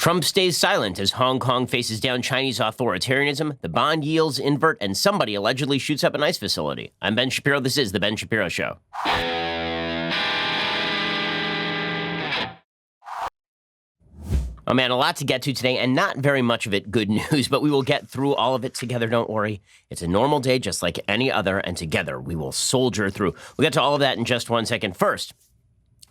Trump stays silent as Hong Kong faces down Chinese authoritarianism, the bond yields invert, and somebody allegedly shoots up an ice facility. I'm Ben Shapiro. This is The Ben Shapiro Show. Oh man, a lot to get to today, and not very much of it good news, but we will get through all of it together, don't worry. It's a normal day just like any other, and together we will soldier through. We'll get to all of that in just 1 second. First,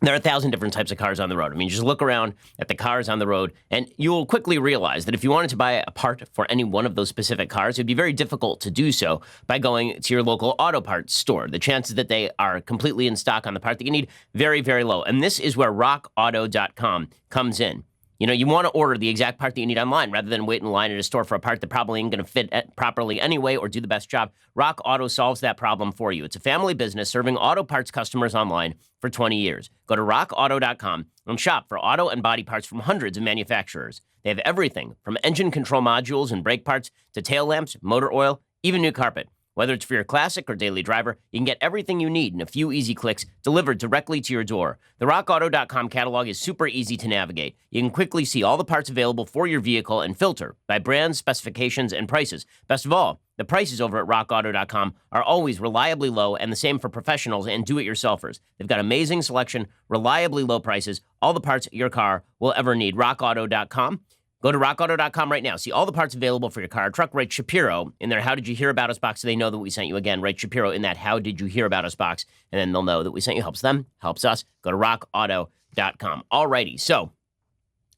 there are 1,000 different types of cars on the road. I mean, just look around at the cars on the road, and you will quickly realize that if you wanted to buy a part for any one of those specific cars, it would be very difficult to do so by going to your local auto parts store. The chances that they are completely in stock on the part that you need, very, very low. And this is where rockauto.com comes in. You know, you want to order the exact part that you need online rather than wait in line at a store for a part that probably ain't going to fit properly anyway or do the best job. Rock Auto solves that problem for you. It's a family business serving auto parts customers online for 20 years. Go to rockauto.com and shop for auto and body parts from hundreds of manufacturers. They have everything from engine control modules and brake parts to tail lamps, motor oil, even new carpet. Whether it's for your classic or daily driver, you can get everything you need in a few easy clicks delivered directly to your door. The rockauto.com catalog is super easy to navigate. You can quickly see all the parts available for your vehicle and filter by brands, specifications, and prices. Best of all, the prices over at rockauto.com are always reliably low, and the same for professionals and do-it-yourselfers. They've got amazing selection, reliably low prices, all the parts your car will ever need. rockauto.com. Go to rockauto.com right now. See all the parts available for your car, truck. Write Shapiro in their How Did You Hear About Us box so they know that we sent you. Again, write Shapiro in that How Did You Hear About Us box, and then they'll know that we sent you. Helps them, helps us. Go to rockauto.com. All righty. So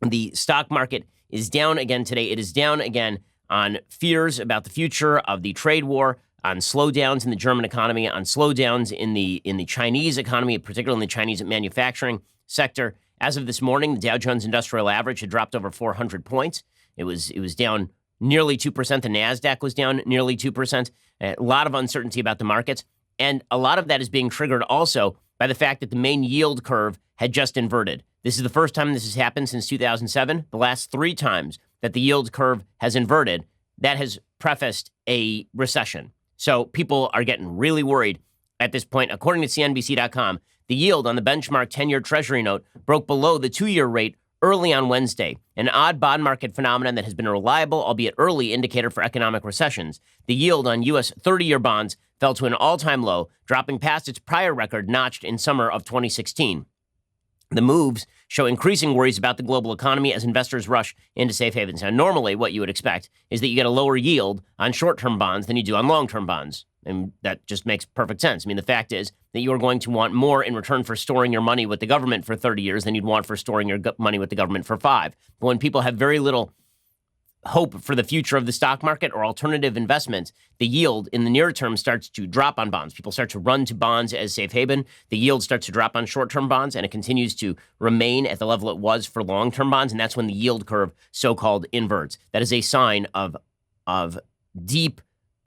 the stock market is down again today. It is down again on fears about the future of the trade war, on slowdowns in the German economy, on slowdowns in the Chinese economy, particularly in the Chinese manufacturing sector. As of this morning, the Dow Jones Industrial Average had dropped over 400 points. It was down nearly 2%. The NASDAQ was down nearly 2%. A lot of uncertainty about the markets. And a lot of that is being triggered also by the fact that the main yield curve had just inverted. This is the first time this has happened since 2007. The last 3 times that the yield curve has inverted, that has prefaced a recession. So people are getting really worried at this point. According to CNBC.com, the yield on the benchmark 10-year Treasury note broke below the 2-year rate early on Wednesday, an odd bond market phenomenon that has been a reliable, albeit early, indicator for economic recessions. The yield on U.S. 30-year bonds fell to an all-time low, dropping past its prior record notched in summer of 2016. The moves show increasing worries about the global economy as investors rush into safe havens. Now, normally what you would expect is that you get a lower yield on short-term bonds than you do on long-term bonds. And that just makes perfect sense. I mean, the fact is that you are going to want more in return for storing your money with the government for 30 years than you'd want for storing your money with the government for 5. But when people have very little hope for the future of the stock market or alternative investments, the yield in the near term starts to drop on bonds. People start to run to bonds as safe haven. The yield starts to drop on short-term bonds, and it continues to remain at the level it was for long-term bonds. And that's when the yield curve so-called inverts. That is a sign of deep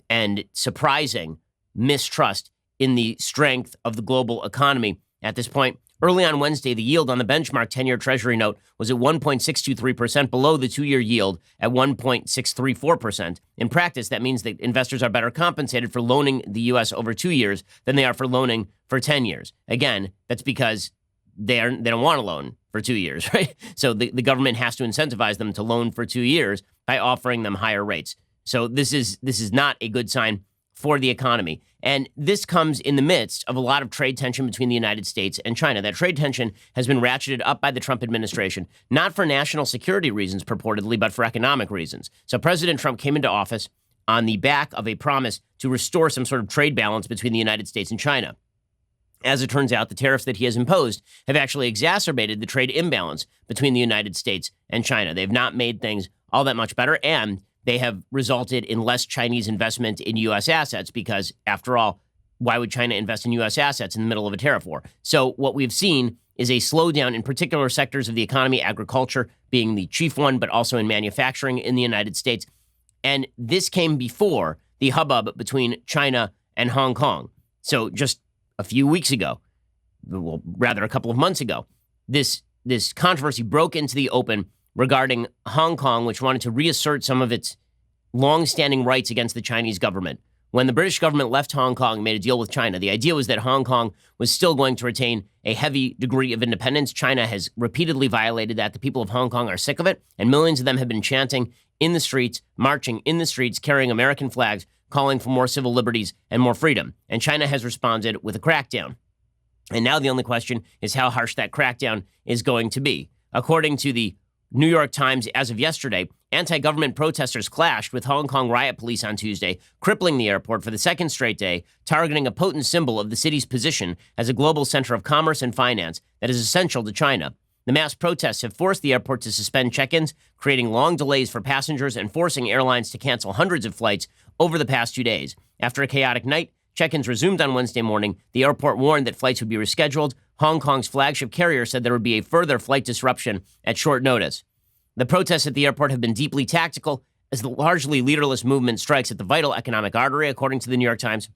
and surprising mistrust in the strength of the global economy at this point. Early on Wednesday, the yield on the benchmark 10-year Treasury note was at 1.623%, below the 2-year yield at 1.634%. In practice, that means that investors are better compensated for loaning the U.S. over 2 years than they are for loaning for 10 years. Again, that's because they don't want to loan for 2 years, right? So the government has to incentivize them to loan for 2 years by offering them higher rates. So this is not a good sign for the economy. And this comes in the midst of a lot of trade tension between the United States and China. That trade tension has been ratcheted up by the Trump administration, not for national security reasons purportedly, but for economic reasons. So President Trump came into office on the back of a promise to restore some sort of trade balance between the United States and China. As it turns out, the tariffs that he has imposed have actually exacerbated the trade imbalance between the United States and China. They've not made things all that much better, and they have resulted in less Chinese investment in U.S. assets because, after all, why would China invest in U.S. assets in the middle of a tariff war? So what we've seen is a slowdown in particular sectors of the economy, agriculture being the chief one, but also in manufacturing in the United States. And this came before the hubbub between China and Hong Kong. So just a few weeks ago, well, rather a couple of months ago, this controversy broke into the open regarding Hong Kong, which wanted to reassert some of its longstanding rights against the Chinese government. When the British government left Hong Kong and made a deal with China, the idea was that Hong Kong was still going to retain a heavy degree of independence. China has repeatedly violated that. The people of Hong Kong are sick of it, and millions of them have been chanting in the streets, marching in the streets, carrying American flags, calling for more civil liberties and more freedom. And China has responded with a crackdown. And now the only question is how harsh that crackdown is going to be. According to the New York Times, as of yesterday, anti-government protesters clashed with Hong Kong riot police on Tuesday, crippling the airport for the second straight day, targeting a potent symbol of the city's position as a global center of commerce and finance that is essential to China. The mass protests have forced the airport to suspend check-ins, creating long delays for passengers and forcing airlines to cancel hundreds of flights over the past 2 days. After a chaotic night, check-ins resumed on Wednesday morning. The airport warned that flights would be rescheduled. Hong Kong's flagship carrier said there would be a further flight disruption at short notice. The protests at the airport have been deeply tactical as the largely leaderless movement strikes at the vital economic artery, according to the New York Times.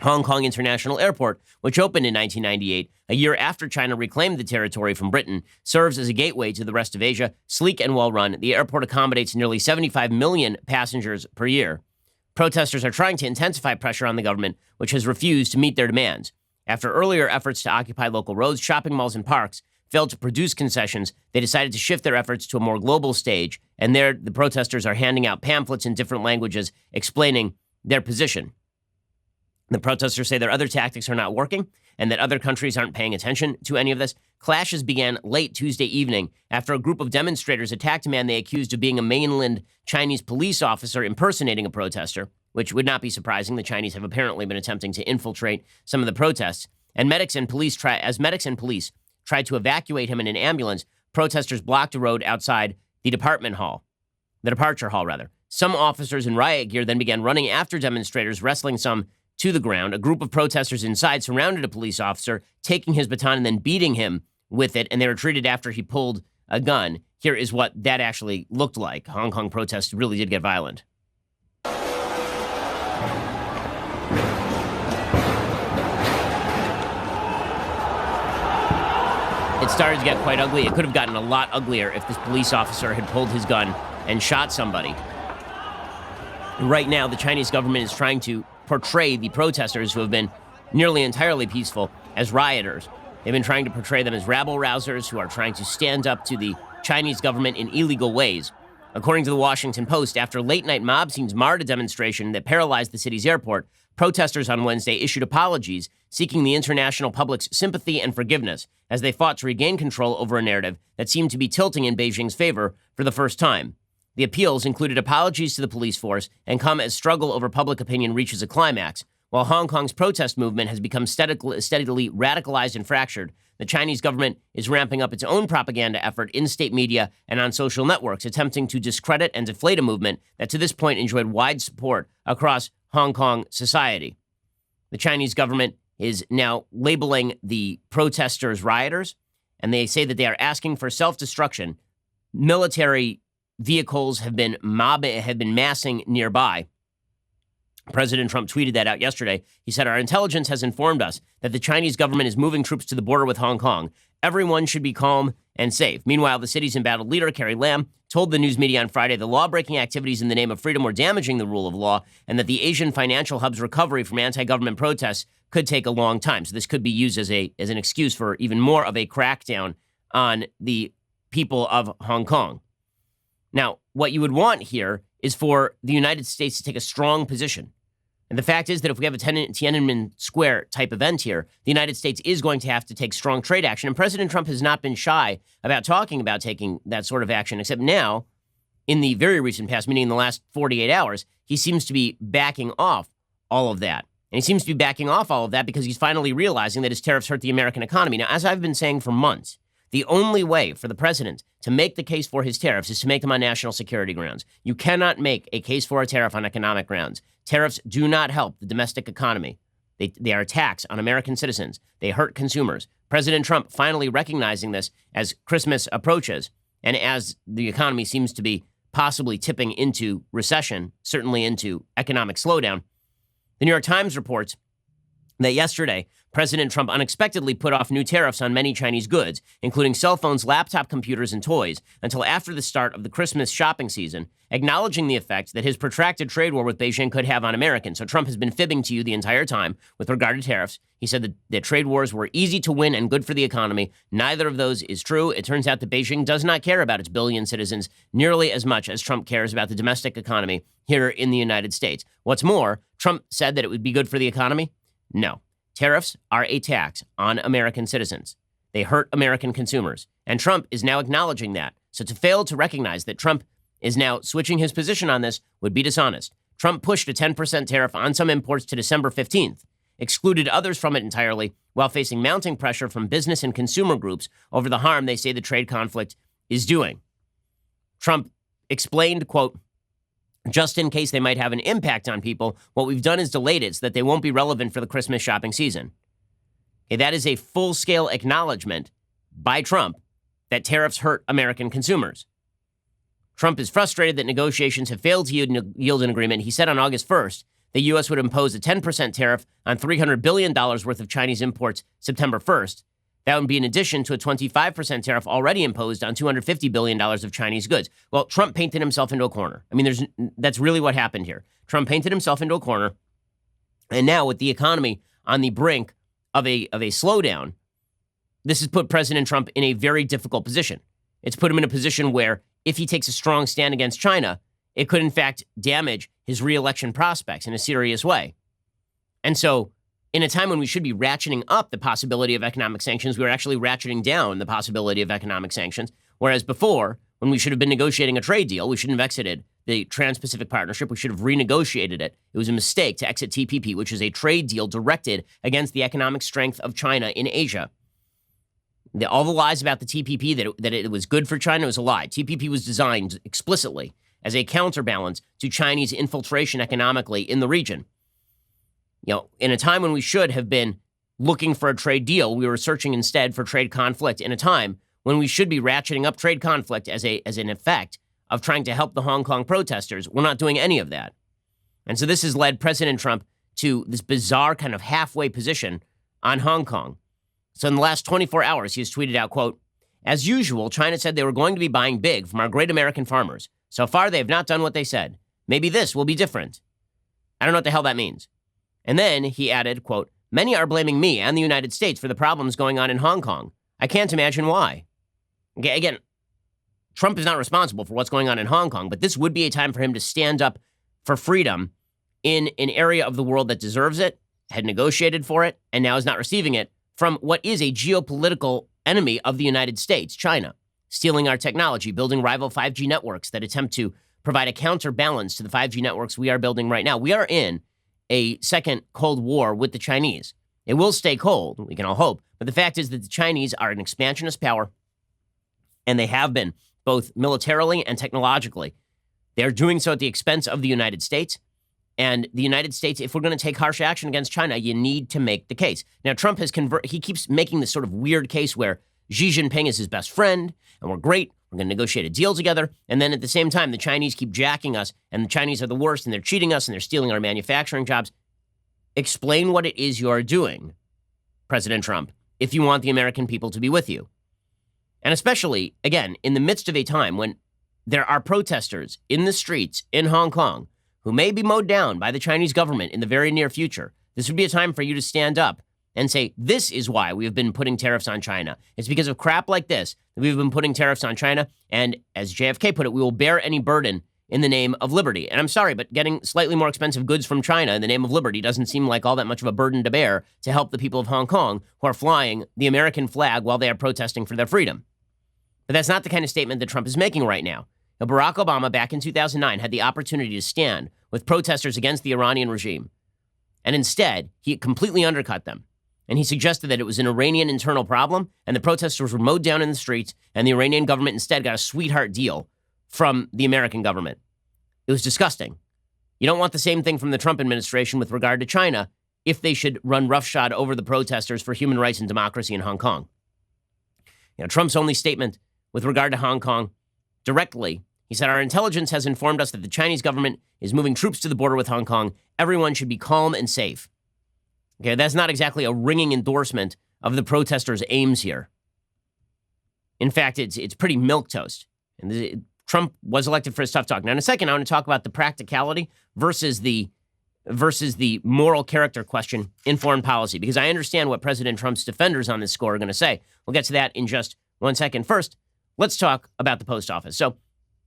Hong Kong International Airport, which opened in 1998, a year after China reclaimed the territory from Britain, serves as a gateway to the rest of Asia. Sleek and well-run, the airport accommodates nearly 75 million passengers per year. Protesters are trying to intensify pressure on the government, which has refused to meet their demands. After earlier efforts to occupy local roads, shopping malls, and parks failed to produce concessions, they decided to shift their efforts to a more global stage, and there the protesters are handing out pamphlets in different languages explaining their position. The protesters say their other tactics are not working and that other countries aren't paying attention to any of this. Clashes began late Tuesday evening after a group of demonstrators attacked a man they accused of being a mainland Chinese police officer impersonating a protester, which would not be surprising. The Chinese have apparently been attempting to infiltrate some of the protests. And medics and police tried to evacuate him in an ambulance, protesters blocked a road outside the departure hall. Some officers in riot gear then began running after demonstrators, wrestling some to the ground. A group of protesters inside surrounded a police officer, taking his baton and then beating him with it, and they retreated after he pulled a gun. Here is what that actually looked like. Hong Kong protests really did get violent. It started to get quite ugly. It could have gotten a lot uglier if this police officer had pulled his gun and shot somebody. Right now, the Chinese government is trying to portray the protesters, who have been nearly entirely peaceful, as rioters. They've been trying to portray them as rabble-rousers who are trying to stand up to the Chinese government in illegal ways. According to the Washington Post, after late-night mob scenes marred a demonstration that paralyzed the city's airport, protesters on Wednesday issued apologies seeking the international public's sympathy and forgiveness as they fought to regain control over a narrative that seemed to be tilting in Beijing's favor for the first time. The appeals included apologies to the police force and come as struggle over public opinion reaches a climax. While Hong Kong's protest movement has become steadily radicalized and fractured, the Chinese government is ramping up its own propaganda effort in state media and on social networks, attempting to discredit and deflate a movement that to this point enjoyed wide support across Hong Kong society. The Chinese government is now labeling the protesters rioters, and they say that they are asking for self-destruction. Military vehicles have been massing nearby. President Trump tweeted that out yesterday. He said, "Our intelligence has informed us that the Chinese government is moving troops to the border with Hong Kong. Everyone should be calm and safe." Meanwhile, the city's embattled leader, Carrie Lam, told the news media on Friday the law-breaking activities in the name of freedom were damaging the rule of law, and that the Asian financial hub's recovery from anti-government protests could take a long time. So this could be used as an excuse for even more of a crackdown on the people of Hong Kong. Now, what you would want here is for the United States to take a strong position. And the fact is that if we have a Tiananmen Square type event here, the United States is going to have to take strong trade action. And President Trump has not been shy about talking about taking that sort of action, except now, in the very recent past, meaning in the last 48 hours, he seems to be backing off all of that. And he seems to be backing off all of that because he's finally realizing that his tariffs hurt the American economy. Now, as I've been saying for months, the only way for the president to make the case for his tariffs is to make them on national security grounds. You cannot make a case for a tariff on economic grounds. Tariffs do not help the domestic economy. They are a tax on American citizens. They hurt consumers. President Trump finally recognizing this as Christmas approaches and as the economy seems to be possibly tipping into recession, certainly into economic slowdown. The New York Times reports that yesterday, President Trump unexpectedly put off new tariffs on many Chinese goods, including cell phones, laptop computers, and toys, until after the start of the Christmas shopping season, acknowledging the effect that his protracted trade war with Beijing could have on Americans. So Trump has been fibbing to you the entire time with regard to tariffs. He said that trade wars were easy to win and good for the economy. Neither of those is true. It turns out that Beijing does not care about its billion citizens nearly as much as Trump cares about the domestic economy here in the United States. What's more, Trump said that it would be good for the economy. No. Tariffs are a tax on American citizens. They hurt American consumers. And Trump is now acknowledging that. So to fail to recognize that Trump is now switching his position on this would be dishonest. Trump pushed a 10% tariff on some imports to December 15th, excluded others from it entirely, while facing mounting pressure from business and consumer groups over the harm they say the trade conflict is doing. Trump explained, quote, just in case they might have an impact on people, what we've done is delayed it so that they won't be relevant for the Christmas shopping season. Okay, that is a full-scale acknowledgement by Trump that tariffs hurt American consumers. Trump is frustrated that negotiations have failed to yield an agreement. He said on August 1st the U.S. would impose a 10% tariff on $300 billion worth of Chinese imports September 1st. That would be in addition to a 25% tariff already imposed on $250 billion of Chinese goods. Well, Trump painted himself into a corner. I mean, that's really what happened here. Trump painted himself into a corner. And now with the economy on the brink of a slowdown, this has put President Trump in a very difficult position. It's put him in a position where if he takes a strong stand against China, it could in fact damage his reelection prospects in a serious way. And so in a time when we should be ratcheting up the possibility of economic sanctions, we're actually ratcheting down the possibility of economic sanctions. Whereas before, when we should have been negotiating a trade deal, we shouldn't have exited the Trans-Pacific Partnership. We should have renegotiated it. It was a mistake to exit TPP, which is a trade deal directed against the economic strength of China in Asia. All the lies about the TPP, that it was good for China, was a lie. TPP was designed explicitly as a counterbalance to Chinese infiltration economically in the region. You know, in a time when we should have been looking for a trade deal, we were searching instead for trade conflict in a time when we should be ratcheting up trade conflict as an effect of trying to help the Hong Kong protesters. We're not doing any of that. And so this has led President Trump to this bizarre kind of halfway position on Hong Kong. So in the last 24 hours, he has tweeted out, quote, as usual, China said they were going to be buying big from our great American farmers. So far, they have not done what they said. Maybe this will be different. I don't know what the hell that means. And then he added, quote, many are blaming me and the United States for the problems going on in Hong Kong. I can't imagine why. Okay, again, Trump is not responsible for what's going on in Hong Kong, but this would be a time for him to stand up for freedom in an area of the world that deserves it, had negotiated for it, and now is not receiving it from what is a geopolitical enemy of the United States, China, stealing our technology, building rival 5G networks that attempt to provide a counterbalance to the 5G networks we are building right now. We are in a second Cold War with the Chinese. It will stay cold, we can all hope, but the fact is that the Chinese are an expansionist power, and they have been, both militarily and technologically. They're doing so at the expense of the United States, and the United States, if we're going to take harsh action against China, you need to make the case. Now, Trump has he keeps making this sort of weird case where Xi Jinping is his best friend, and we're great, we're going to negotiate a deal together, and then at the same time, the Chinese keep jacking us, and the Chinese are the worst, and they're cheating us, and they're stealing our manufacturing jobs. Explain what it is you are doing, President Trump, if you want the American people to be with you. And especially, again, in the midst of a time when there are protesters in the streets in Hong Kong who may be mowed down by the Chinese government in the very near future, this would be a time for you to stand up and say, this is why we have been putting tariffs on China. It's because of crap like this that we've been putting tariffs on China. And as JFK put it, we will bear any burden in the name of liberty. And I'm sorry, but getting slightly more expensive goods from China in the name of liberty doesn't seem like all that much of a burden to bear to help the people of Hong Kong who are flying the American flag while they are protesting for their freedom. But that's not the kind of statement that Trump is making right now. Now, Barack Obama, back in 2009, had the opportunity to stand with protesters against the Iranian regime. And instead, he completely undercut them. And he suggested that it was an Iranian internal problem, and the protesters were mowed down in the streets, and the Iranian government instead got a sweetheart deal from the American government. It was disgusting. You don't want the same thing from the Trump administration with regard to China if they should run roughshod over the protesters for human rights and democracy in Hong Kong. You know, Trump's only statement with regard to Hong Kong directly, he said, our intelligence has informed us that the Chinese government is moving troops to the border with Hong Kong. Everyone should be calm and safe. Okay, that's not exactly a ringing endorsement of the protesters' aims here. In fact, it's pretty milquetoast. And Trump was elected for his tough talk. Now, in a second, I want to talk about the practicality versus the moral character question in foreign policy, because I understand what President Trump's defenders on this score are going to say. We'll get to that in just 1 second. First, let's talk about the post office. So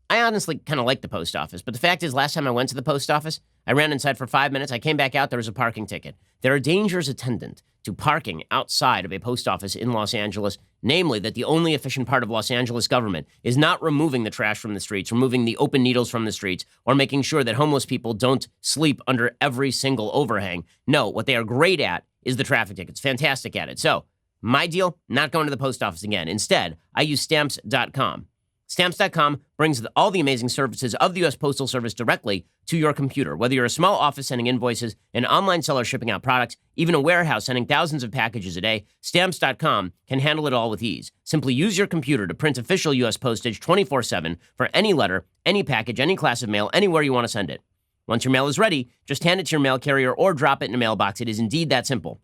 I honestly kind of like the post office, but the fact is, last time I went to the post office, I ran inside for 5 minutes. I came back out. There was a parking ticket. There are dangers attendant to parking outside of a post office in Los Angeles, namely that the only efficient part of Los Angeles government is not removing the trash from the streets, removing the open needles from the streets, or making sure that homeless people don't sleep under every single overhang. No, what they are great at is the traffic tickets. Fantastic at it. So my deal, not going to the post office again. Instead, I use Stamps.com. Stamps.com brings all the amazing services of the U.S. Postal Service directly to your computer. Whether you're a small office sending invoices, an online seller shipping out products, even a warehouse sending thousands of packages a day, Stamps.com can handle it all with ease. Simply use your computer to print official U.S. postage 24/7 for any letter, any package, any class of mail, anywhere you want to send it. Once your mail is ready, just hand it to your mail carrier or drop it in a mailbox. It is indeed that simple.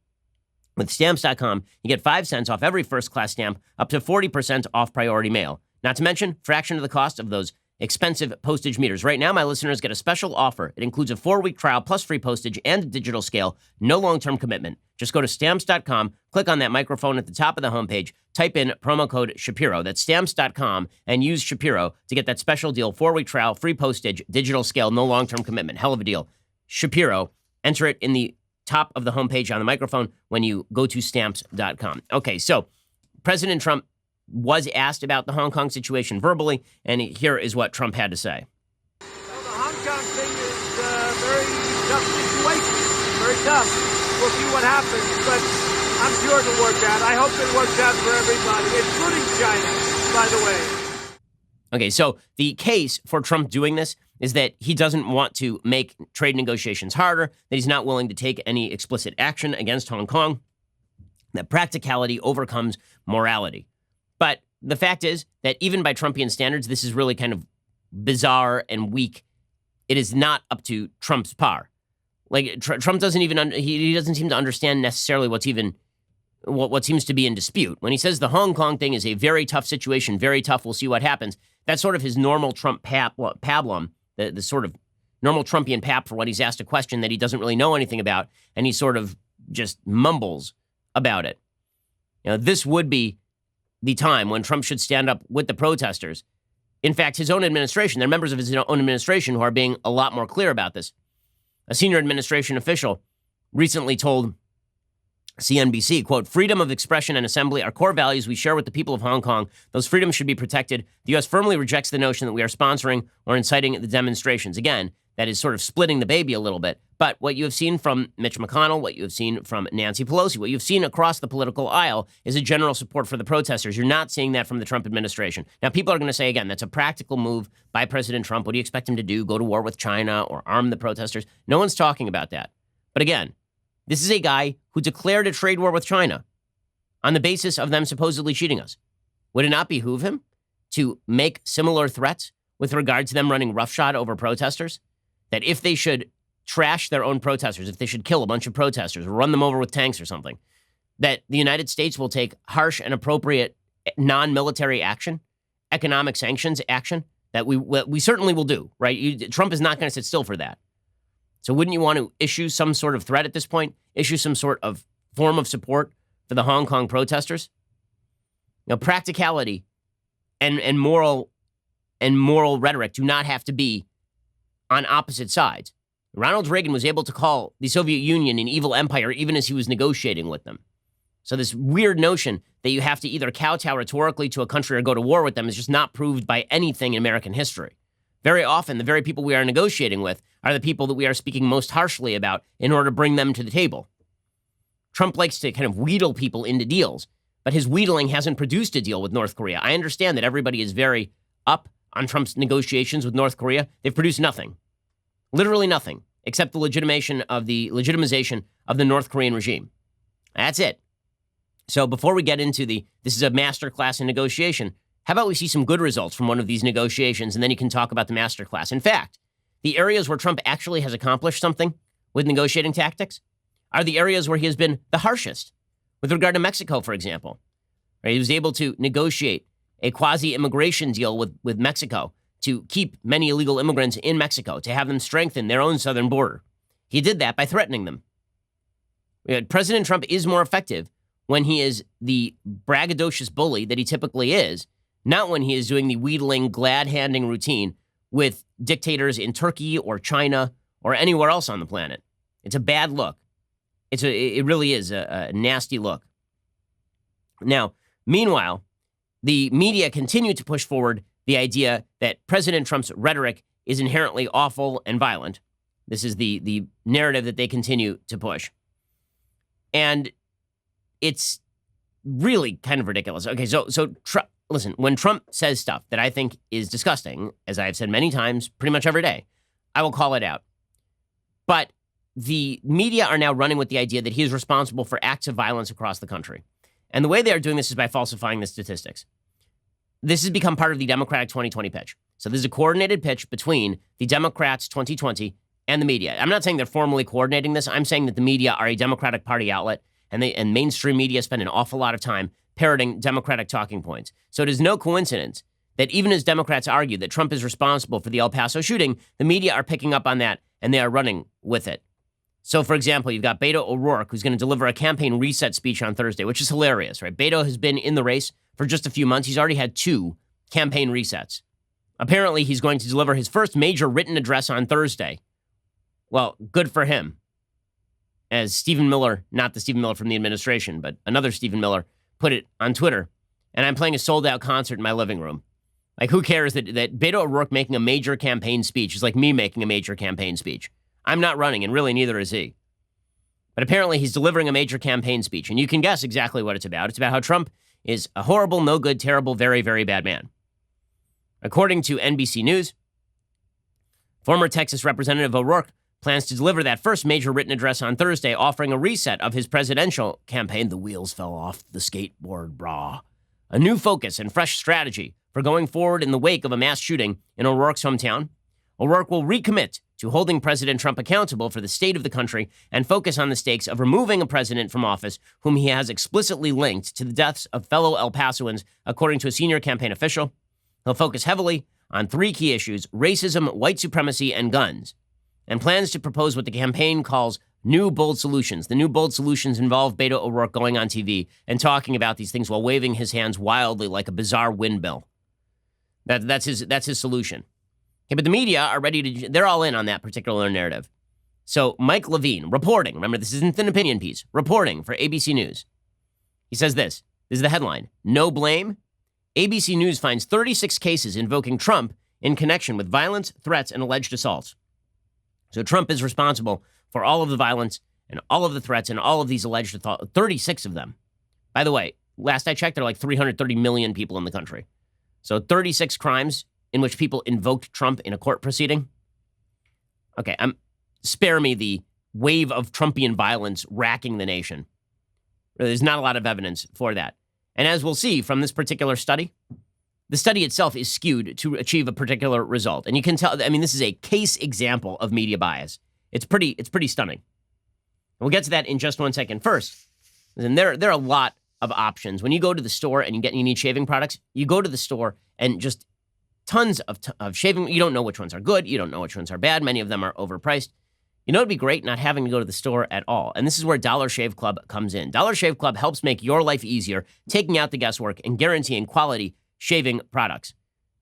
With Stamps.com, you get 5 cents off every first-class stamp, up to 40% off priority mail. Not to mention, fraction of the cost of those expensive postage meters. Right now, my listeners get a special offer. It includes a 4-week trial plus free postage and a digital scale. No long-term commitment. Just go to Stamps.com, click on that microphone at the top of the homepage, type in promo code Shapiro. That's Stamps.com, and use Shapiro to get that special deal. 4-week trial, free postage, digital scale, no long-term commitment. Hell of a deal. Shapiro. Enter it in the top of the homepage on the microphone when you go to Stamps.com. Okay, so President Trump was asked about the Hong Kong situation verbally, and here is what Trump had to say. Well, the Hong Kong thing is a very tough situation. Very tough. We'll see what happens, but I'm sure it'll work out. I hope it works out for everybody, including China, by the way. Okay, so the case for Trump doing this is that he doesn't want to make trade negotiations harder, that he's not willing to take any explicit action against Hong Kong, that practicality overcomes morality. But the fact is that even by Trumpian standards, this is really kind of bizarre and weak. It is not up to Trump's par. Like Trump doesn't even he doesn't seem to understand necessarily what seems to be in dispute. When he says the Hong Kong thing is a very tough situation, very tough, we'll see what happens. That's sort of his normal Trump pablum, the sort of normal Trumpian pap for when he's asked a question that he doesn't really know anything about, and he sort of just mumbles about it. You know, this would be the time when Trump should stand up with the protesters. In fact, his own administration, there are members of his own administration who are being a lot more clear about this. A senior administration official recently told CNBC, quote, "Freedom of expression and assembly are core values we share with the people of Hong Kong. Those freedoms should be protected. The U.S. firmly rejects the notion that we are sponsoring or inciting the demonstrations." Again, that is sort of splitting the baby a little bit. But what you have seen from Mitch McConnell, what you have seen from Nancy Pelosi, what you've seen across the political aisle is a general support for the protesters. You're not seeing that from the Trump administration. Now, people are going to say, again, that's a practical move by President Trump. What do you expect him to do? Go to war with China or arm the protesters? No one's talking about that. But again, this is a guy who declared a trade war with China on the basis of them supposedly cheating us. Would it not behoove him to make similar threats with regard to them running roughshod over protesters? That if they should trash their own protesters, if they should kill a bunch of protesters or run them over with tanks or something, that the United States will take harsh and appropriate non-military action, economic sanctions action, that we certainly will do, right? Trump is not going to sit still for that. So wouldn't you want to issue some sort of threat at this point? Issue some sort of form of support for the Hong Kong protesters? Now, practicality and moral rhetoric do not have to be on opposite sides. Ronald Reagan was able to call the Soviet Union an evil empire even as he was negotiating with them. So this weird notion that you have to either kowtow rhetorically to a country or go to war with them is just not proved by anything in American history. Very often, the very people we are negotiating with are the people that we are speaking most harshly about in order to bring them to the table. Trump likes to kind of wheedle people into deals, but his wheedling hasn't produced a deal with North Korea. I understand that everybody is very up on Trump's negotiations with North Korea. They've produced nothing. Literally nothing, except the legitimization of the North Korean regime. That's it. So before we get into this is a masterclass in negotiation, how about we see some good results from one of these negotiations, and then you can talk about the masterclass. In fact, the areas where Trump actually has accomplished something with negotiating tactics are the areas where he has been the harshest. With regard to Mexico, for example, right? He was able to negotiate a quasi-immigration deal with Mexico to keep many illegal immigrants in Mexico, to have them strengthen their own southern border. He did that by threatening them. President Trump is more effective when he is the braggadocious bully that he typically is, not when he is doing the wheedling, glad-handing routine with dictators in Turkey or China or anywhere else on the planet. It's a bad look. It really is a nasty look. Now, meanwhile, the media continue to push forward the idea that President Trump's rhetoric is inherently awful and violent. This is the narrative that they continue to push. And it's really kind of ridiculous. Okay, so listen, when Trump says stuff that I think is disgusting, as I've said many times, pretty much every day, I will call it out. But the media are now running with the idea that he is responsible for acts of violence across the country. And the way they are doing this is by falsifying the statistics. This has become part of the Democratic 2020 pitch. So this is a coordinated pitch between the Democrats 2020 and the media. I'm not saying they're formally coordinating this. I'm saying that the media are a Democratic Party outlet, and mainstream media spend an awful lot of time parroting Democratic talking points. So it is no coincidence that even as Democrats argue that Trump is responsible for the El Paso shooting, the media are picking up on that, and they are running with it. So, for example, you've got Beto O'Rourke, who's going to deliver a campaign reset speech on Thursday, which is hilarious, right? Beto has been in the race for just a few months. He's already had 2 campaign resets. Apparently, he's going to deliver his first major written address on Thursday. Well, good for him. As Stephen Miller, not the Stephen Miller from the administration, but another Stephen Miller, put it on Twitter, and I'm playing a sold-out concert in my living room. Like, who cares that Beto O'Rourke making a major campaign speech is like me making a major campaign speech? I'm not running, and really neither is he. But apparently he's delivering a major campaign speech, and you can guess exactly what it's about. It's about how Trump is a horrible, no good, terrible, very, very bad man. According to NBC News, former Texas Representative O'Rourke plans to deliver that first major written address on Thursday, offering a reset of his presidential campaign. The wheels fell off the skateboard, brah. A new focus and fresh strategy for going forward in the wake of a mass shooting in O'Rourke's hometown. O'Rourke will recommit to holding President Trump accountable for the state of the country and focus on the stakes of removing a president from office whom he has explicitly linked to the deaths of fellow El Pasoans, according to a senior campaign official. He'll focus heavily on 3 key issues: racism, white supremacy, and guns, and plans to propose what the campaign calls new bold solutions. The new bold solutions involve Beto O'Rourke going on TV and talking about these things while waving his hands wildly like a bizarre windmill. That's his solution. Okay, but the media are they're all in on that particular narrative. So Mike Levine, reporting, remember this isn't an opinion piece, reporting for ABC News. He says this is the headline: no blame. ABC News finds 36 cases invoking Trump in connection with violence, threats, and alleged assaults. So Trump is responsible for all of the violence and all of the threats and all of these alleged assaults, 36 of them. By the way, last I checked, there are like 330 million people in the country. So 36 crimes in which people invoked Trump in a court proceeding. Okay, spare me the wave of Trumpian violence racking the nation. There's not a lot of evidence for that. And as we'll see from this particular study, the study itself is skewed to achieve a particular result. And you can tell, I mean, this is a case example of media bias. It's pretty stunning. We'll get to that in just one second. First, and there are a lot of options. When you go to the store and you need shaving products, you go to the store and just tons of shaving. You don't know which ones are good. You don't know which ones are bad. Many of them are overpriced. You know, it'd be great not having to go to the store at all. And this is where Dollar Shave Club comes in. Dollar Shave Club helps make your life easier, taking out the guesswork and guaranteeing quality shaving products.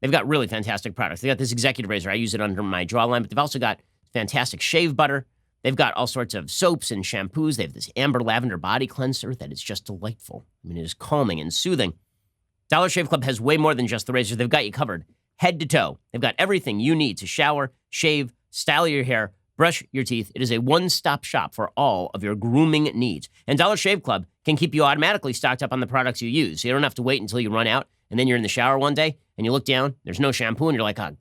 They've got really fantastic products. They got this executive razor. I use it under my jawline, but they've also got fantastic shave butter. They've got all sorts of soaps and shampoos. They have this amber lavender body cleanser that is just delightful. I mean, it is calming and soothing. Dollar Shave Club has way more than just the razor. They've got you covered head to toe. They've got everything you need to shower, shave, style your hair, brush your teeth. It is a one-stop shop for all of your grooming needs. And Dollar Shave Club can keep you automatically stocked up on the products you use. So you don't have to wait until you run out, and then you're in the shower one day, and you look down, there's no shampoo, and you're like, oh,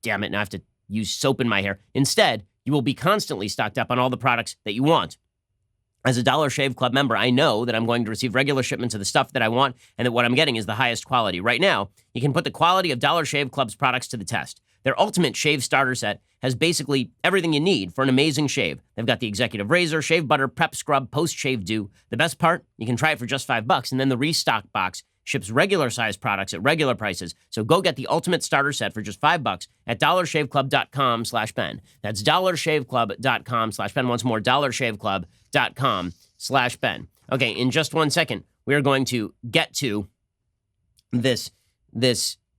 damn it, now I have to use soap in my hair. Instead, you will be constantly stocked up on all the products that you want. As a Dollar Shave Club member, I know that I'm going to receive regular shipments of the stuff that I want and that what I'm getting is the highest quality. Right now, you can put the quality of Dollar Shave Club's products to the test. Their Ultimate Shave Starter Set has basically everything you need for an amazing shave. They've got the executive razor, shave butter, prep scrub, post-shave dew. The best part, you can try it for just $5, and then the restock box ships regular-sized products at regular prices. So go get the Ultimate Starter Set for just $5 at dollarshaveclub.com/Ben. That's dollarshaveclub.com/Ben. Once more, dollarshaveclub.com/Ben. Okay, in just 1 second, we are going to get to this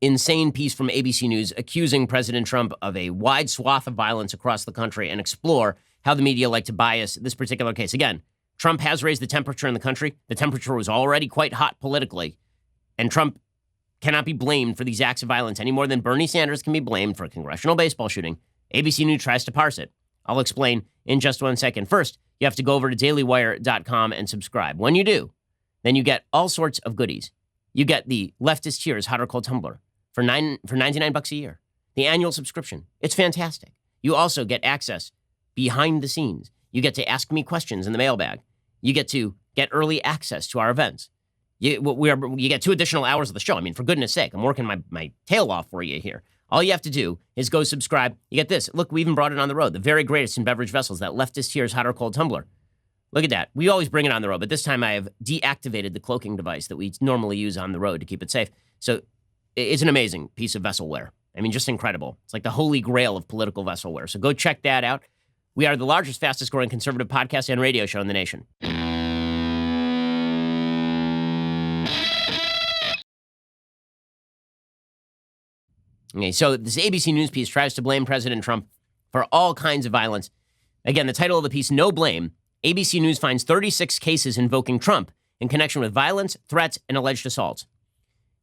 insane piece from ABC News accusing President Trump of a wide swath of violence across the country and explore how the media like to bias this particular case. Again, Trump has raised the temperature in the country. The temperature was already quite hot politically, and Trump cannot be blamed for these acts of violence any more than Bernie Sanders can be blamed for a congressional baseball shooting. ABC News tries to parse it. I'll explain in just 1 second. First, you have to go over to dailywire.com and subscribe. When you do, then you get all sorts of goodies. You get the Leftist Tears Hot or Cold Tumbler for $99 a year. The annual subscription. It's fantastic. You also get access behind the scenes. You get to ask me questions in the mailbag. You get to get early access to our events. You get 2 additional hours of the show. I mean, for goodness sake, I'm working my tail off for you here. All you have to do is go subscribe. You get this. Look, we even brought it on the road. The very greatest in beverage vessels, that Leftist Tears Hot or Cold Tumbler. Look at that. We always bring it on the road, but this time I have deactivated the cloaking device that we normally use on the road to keep it safe. So it's an amazing piece of vesselware. I mean, just incredible. It's like the holy grail of political vesselware. So go check that out. We are the largest, fastest growing conservative podcast and radio show in the nation. Okay, so this ABC News piece tries to blame President Trump for all kinds of violence. Again, the title of the piece, No Blame. ABC News finds 36 cases invoking Trump in connection with violence, threats, and alleged assaults.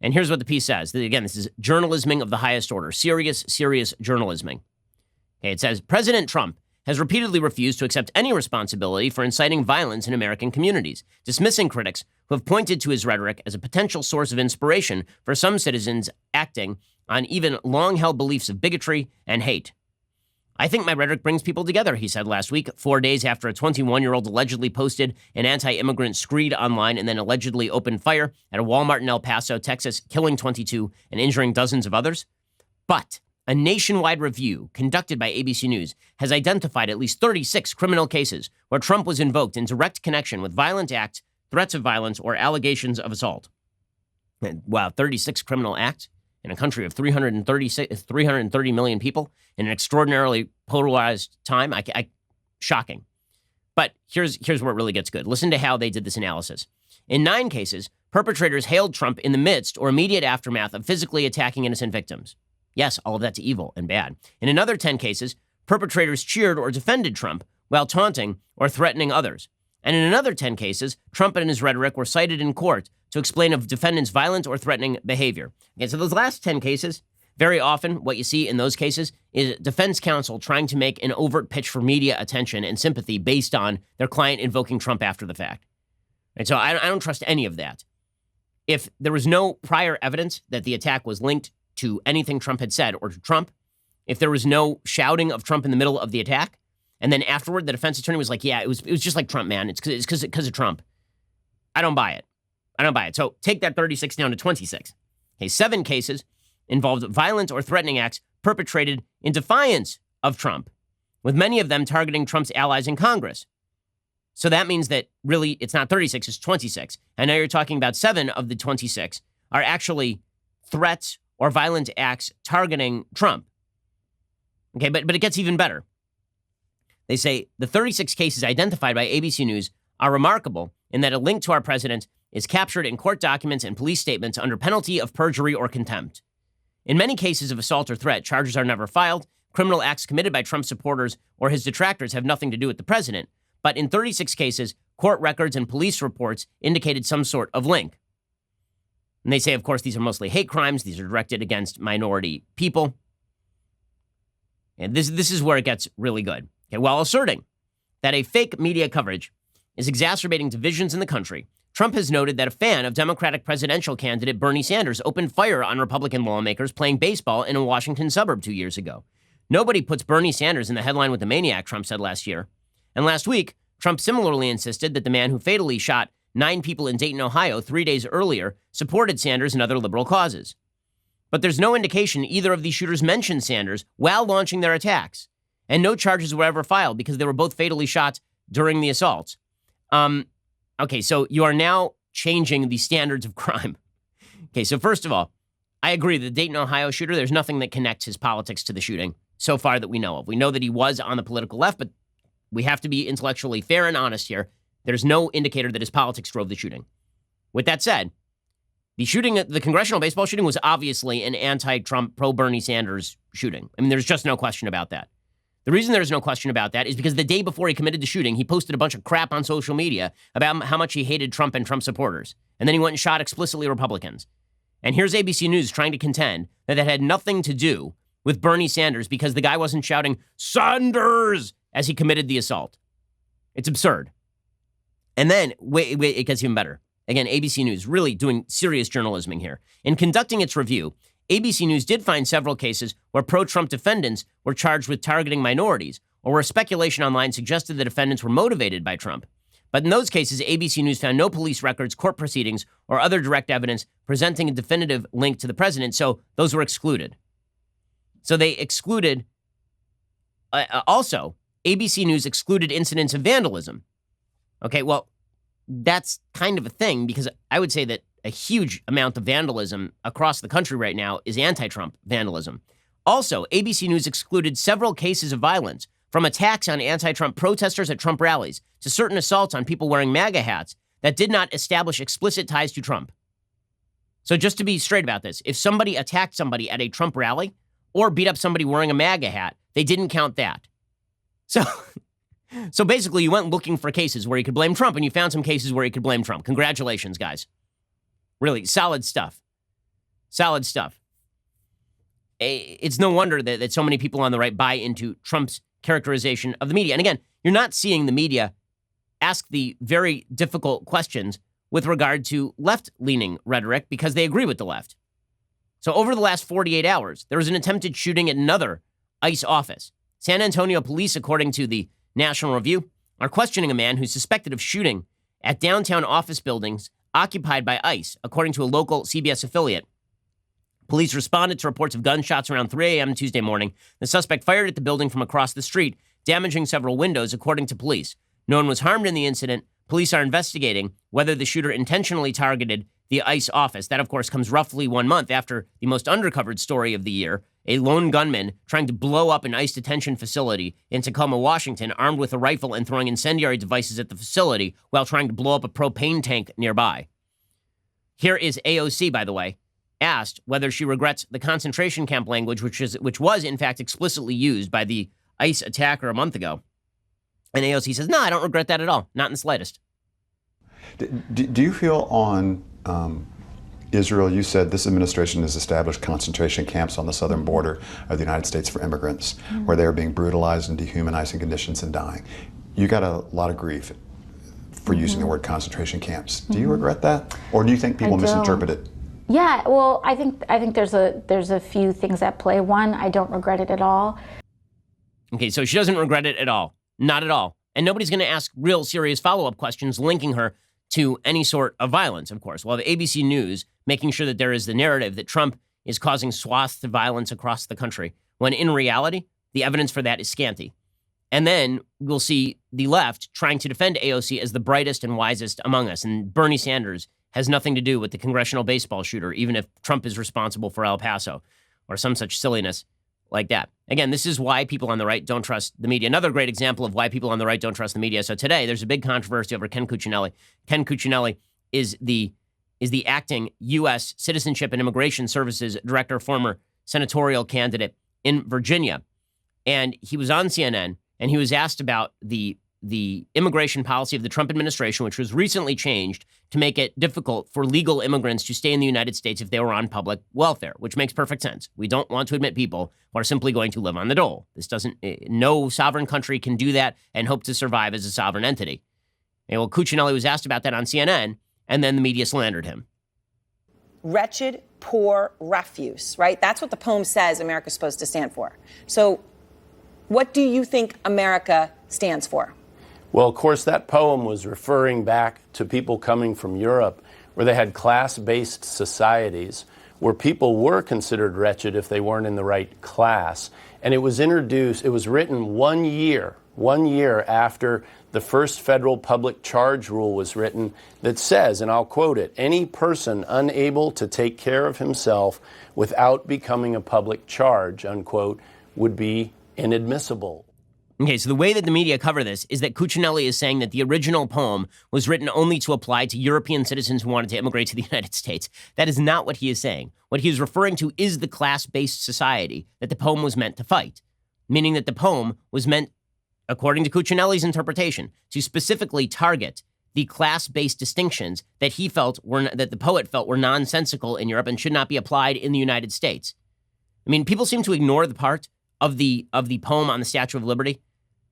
And here's what the piece says. Again, this is journalisming of the highest order. Serious journalisming. Okay, it says, President Trump has repeatedly refused to accept any responsibility for inciting violence in American communities, dismissing critics who have pointed to his rhetoric as a potential source of inspiration for some citizens acting on even long-held beliefs of bigotry and hate. I think my rhetoric brings people together, he said last week, 4 days after a 21-year-old allegedly posted an anti-immigrant screed online and then allegedly opened fire at a Walmart in El Paso, Texas, killing 22 and injuring dozens of others. But a nationwide review conducted by ABC News has identified at least 36 criminal cases where Trump was invoked in direct connection with violent acts, threats of violence, or allegations of assault. And, wow, 36 criminal acts in a country of 330 million people in an extraordinarily polarized time. Shocking. But here's where it really gets good. Listen to how they did this analysis. In 9 cases, perpetrators hailed Trump in the midst or immediate aftermath of physically attacking innocent victims. Yes, all of that's evil and bad. In another 10 cases, perpetrators cheered or defended Trump while taunting or threatening others. And in another 10 cases, Trump and his rhetoric were cited in court to explain of defendants' violent or threatening behavior. Okay, so those last 10 cases, very often what you see in those cases is defense counsel trying to make an overt pitch for media attention and sympathy based on their client invoking Trump after the fact. And so I don't trust any of that. If there was no prior evidence that the attack was linked to anything Trump had said or to Trump, if there was no shouting of Trump in the middle of the attack, and then afterward the defense attorney was like, yeah, it was just like Trump, man. It's because of Trump. I don't buy it. So take that 36 down to 26. Okay, 7 cases involved violent or threatening acts perpetrated in defiance of Trump, with many of them targeting Trump's allies in Congress. So that means that really it's not 36, it's 26. And now you're talking about 7 of the 26 are actually threats or violent acts targeting Trump. Okay, but it gets even better. They say the 36 cases identified by ABC News are remarkable in that a link to our president is captured in court documents and police statements under penalty of perjury or contempt. In many cases of assault or threat, charges are never filed. Criminal acts committed by Trump supporters or his detractors have nothing to do with the president. But in 36 cases, court records and police reports indicated some sort of link. And they say, of course, these are mostly hate crimes. These are directed against minority people. And this is where it gets really good. Okay, while asserting that a fake media coverage is exacerbating divisions in the country, Trump has noted that a fan of Democratic presidential candidate Bernie Sanders opened fire on Republican lawmakers playing baseball in a Washington suburb 2 years ago. Nobody puts Bernie Sanders in the headline with the maniac, Trump said last year. And last week, Trump similarly insisted that the man who fatally shot 9 people in Dayton, Ohio 3 days earlier supported Sanders and other liberal causes. But there's no indication either of these shooters mentioned Sanders while launching their attacks. And no charges were ever filed because they were both fatally shot during the assaults. Okay, so you are now changing the standards of crime. Okay, so first of all, I agree the Dayton, Ohio shooter, there's nothing that connects his politics to the shooting so far that we know of. We know that he was on the political left, but we have to be intellectually fair and honest here. There's no indicator that his politics drove the shooting. With that said, the shooting, the congressional baseball shooting was obviously an anti-Trump, pro-Bernie Sanders shooting. I mean, there's just no question about that. The reason there's no question about that is because the day before he committed the shooting, he posted a bunch of crap on social media about how much he hated Trump and Trump supporters. And then he went and shot explicitly Republicans. And here's ABC News trying to contend that that had nothing to do with Bernie Sanders because the guy wasn't shouting Sanders as he committed the assault. It's absurd. And then, wait, it gets even better. Again, ABC News really doing serious journalism here. In conducting its review, ABC News did find several cases where pro-Trump defendants were charged with targeting minorities or where speculation online suggested the defendants were motivated by Trump. But in those cases, ABC News found no police records, court proceedings, or other direct evidence presenting a definitive link to the president, so those were excluded. So they excluded, also, ABC News excluded incidents of vandalism. Okay, well, that's kind of a thing because I would say that a huge amount of vandalism across the country right now is anti-Trump vandalism. Also, ABC News excluded several cases of violence, from attacks on anti-Trump protesters at Trump rallies to certain assaults on people wearing MAGA hats that did not establish explicit ties to Trump. So just to be straight about this, if somebody attacked somebody at a Trump rally or beat up somebody wearing a MAGA hat, they didn't count that. So basically, you went looking for cases where you could blame Trump, and you found some cases where you could blame Trump. Congratulations, guys. Really, solid stuff. Solid stuff. It's no wonder that so many people on the right buy into Trump's characterization of the media. And again, you're not seeing the media ask the very difficult questions with regard to left-leaning rhetoric because they agree with the left. So over the last 48 hours, there was an attempted shooting at another ICE office. San Antonio police, according to the National Review, are questioning a man who's suspected of shooting at downtown office buildings occupied by ICE, according to a local CBS affiliate. Police responded to reports of gunshots around 3 a.m. Tuesday morning. The suspect fired at the building from across the street, damaging several windows, according to police. No one was harmed in the incident. Police are investigating whether the shooter intentionally targeted the ICE office. That, of course, comes roughly 1 month after the most undercovered story of the year, a lone gunman trying to blow up an ICE detention facility in Tacoma, Washington, armed with a rifle and throwing incendiary devices at the facility while trying to blow up a propane tank nearby. Here is AOC, by the way, asked whether she regrets the concentration camp language, which was, in fact, explicitly used by the ICE attacker a month ago. And AOC says, no, I don't regret that at all. Not in the slightest. Do you feel on Israel, you said this administration has established concentration camps on the southern border of the United States for immigrants, where they are being brutalized in dehumanizing conditions and dying. You got a lot of grief for using the word concentration camps. Do you regret that? Or do you think people misinterpret it? Yeah, well, I think there's a few things at play. One, I don't regret it at all. Okay, so she doesn't regret it at all. Not at all. And nobody's going to ask real serious follow-up questions linking her to any sort of violence, of course. We'll have ABC News making sure that there is the narrative that Trump is causing swaths of violence across the country, when in reality, the evidence for that is scanty. And then we'll see the left trying to defend AOC as the brightest and wisest among us. And Bernie Sanders has nothing to do with the congressional baseball shooter, even if Trump is responsible for El Paso or some such silliness like that. Again, this is why people on the right don't trust the media. Another great example of why people on the right don't trust the media. So today, there's a big controversy over Ken Cuccinelli. Ken Cuccinelli is the acting U.S. Citizenship and Immigration Services Director, former senatorial candidate in Virginia. And he was on CNN, and he was asked about the immigration policy of the Trump administration, which was recently changed to make it difficult for legal immigrants to stay in the United States if they were on public welfare, which makes perfect sense. We don't want to admit people who are simply going to live on the dole. No sovereign country can do that and hope to survive as a sovereign entity. And well, Cuccinelli was asked about that on CNN, and then the media slandered him. Wretched, poor refuse, right? That's what the poem says America's supposed to stand for. So what do you think America stands for? Well, of course, that poem was referring back to people coming from Europe, where they had class-based societies, where people were considered wretched if they weren't in the right class. And it was written 1 year after the first federal public charge rule was written, that says, and I'll quote it, "Any person unable to take care of himself without becoming a public charge," unquote, would be inadmissible. Okay, so the way that the media cover this is that Cuccinelli is saying that the original poem was written only to apply to European citizens who wanted to immigrate to the United States. That is not what he is saying. What he is referring to is the class-based society that the poem was meant to fight, meaning that the poem was meant, according to Cuccinelli's interpretation, to specifically target the class-based distinctions that that the poet felt were nonsensical in Europe and should not be applied in the United States. I mean, people seem to ignore the part of the poem on the Statue of Liberty.